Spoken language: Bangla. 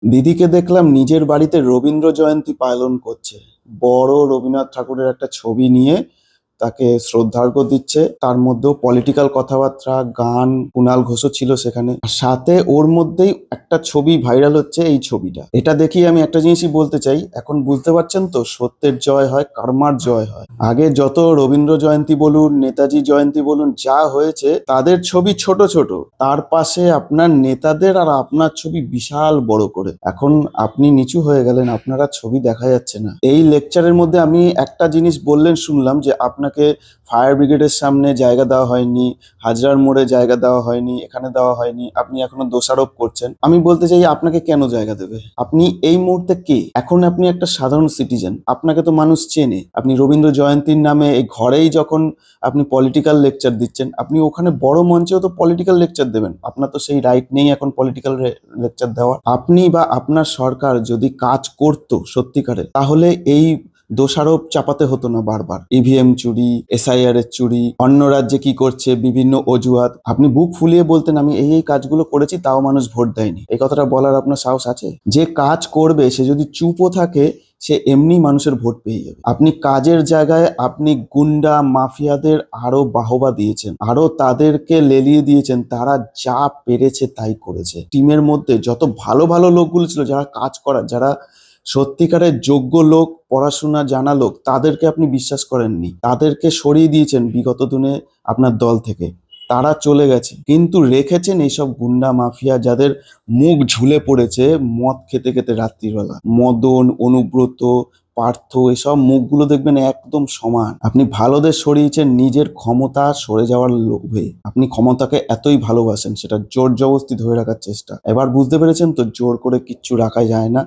দিদিকে দেখলাম নিজের বাড়িতে রবীন্দ্র জয়ন্তী পালন করছে। বড় রবীন্দ্রনাথ ঠাকুরের একটা ছবি নিয়ে তাকে শ্রদ্ধার্ঘ্য দিচ্ছে। তার মধ্যেও পলিটিক্যাল কথাবার্তা, গান, কুণাল ঘোষও ছিল সেখানে। আর সাথে ওর মধ্যেই একটা ছবি ভাইরাল হচ্ছে, এই ছবিটা। এটা দেখি আমি একটা জিনিসই বলতে চাই, এখন বুঝতে পারছেন তো, সত্যের জয় হয়, কর্মার জয় হয়। আগে যত রবীন্দ্র জয়ন্তী বলুন, নেতাজি জয়ন্তী বলুন, যা হয়েছে তাদের ছবি ছোট ছোট, তার পাশে আপনার নেতাদের আর আপনার ছবি বিশাল বড় করে। এখন আপনি নিচু হয়ে গেলেন, আপনারা ছবি দেখা যাচ্ছে না। এই লেকচারের মধ্যে আমি একটা জিনিস বললেন, শুনলাম যে আপনাকে ফায়ার ব্রিগেডের সামনে জায়গা দেওয়া হয়নি, হাজরার মোড়ে জায়গা দেওয়া হয়নি, এখানে দেওয়া হয়নি, আপনি এখনো দোষারোপ করছেন। আমি বলতে চাই, আপনাকে কেন জায়গা দেবে? আপনি এই মুহূর্তে কে? এখন আপনি একটা সাধারণ সিটিজেন, আপনাকে তো মানুষ চেনে। আপনি রবীন্দ্র জয়ন্তীর নামে এই ঘরেই যখন আপনি পলিটিক্যাল লেকচার দিচ্ছেন, আপনি ওখানে বড় মঞ্চেও তো পলিটিক্যাল লেকচার দেবেন। আপনার তো সেই রাইট নেই এখন পলিটিক্যাল লেকচার দেওয়ার। আপনি বা আপনার সরকার যদি কাজ করতো সত্যিকারে, তাহলে এই দোষারোপ চাপাতে হতো না বারবার। ইভিএম চুরি, এসআইআর এর চুরি, অন্য রাজ্যে কি করছে, বিভিন্ন অজুহাত। আপনি বুক ফুলিয়ে বলতেন আমি এই এই কাজগুলো করেছি, তাও মানুষ ভোট দেয়নি। এই কথাটা বলার আপনার সাহস আছে? যে কাজ করবে সে যদি চুপও থাকে, সে এমনি মানুষের ভোট পেয়ে যাবে। আপনি কাজের জায়গায় আপনি গুন্ডা মাফিয়াদের আরো বাহবা দিয়েছেন, আরো তাদেরকে লেলিয়ে দিয়েছেন। তারা যা পেরেছে তাই করেছে। টিমের মধ্যে যত ভালো ভালো লোকগুলো ছিল, যারা কাজ করার, যারা সত্যিকারের যোগ্য লোক, পড়াশোনা জানা লোক, তাদেরকে আপনি বিশ্বাস করেননি। তাদেরকে সরিয়ে দিয়েছেন বিগত দিনে আপনার দল থেকে। তারা চলে গেছে, কিন্তু রেখেছেন এইসব গুন্ডা মাফিয়া, যাদের মুখ ঝুলে পড়েছে মদ খেতে খেতে রাত্রিবেলা। মদন, অনুব্রত, পার্থ, এসব মুখগুলো দেখবেন একদম সমান। আপনি ভালোদের সরিয়েছেন নিজের ক্ষমতা সরে যাওয়ার লোভে। আপনি ক্ষমতাকে এতই ভালোবাসেন, সেটা জোর জবরদস্তি ধরে রাখার চেষ্টা। এবার বুঝতে পেরেছেন তো, জোর করে কিচ্ছু রাখা যায় না।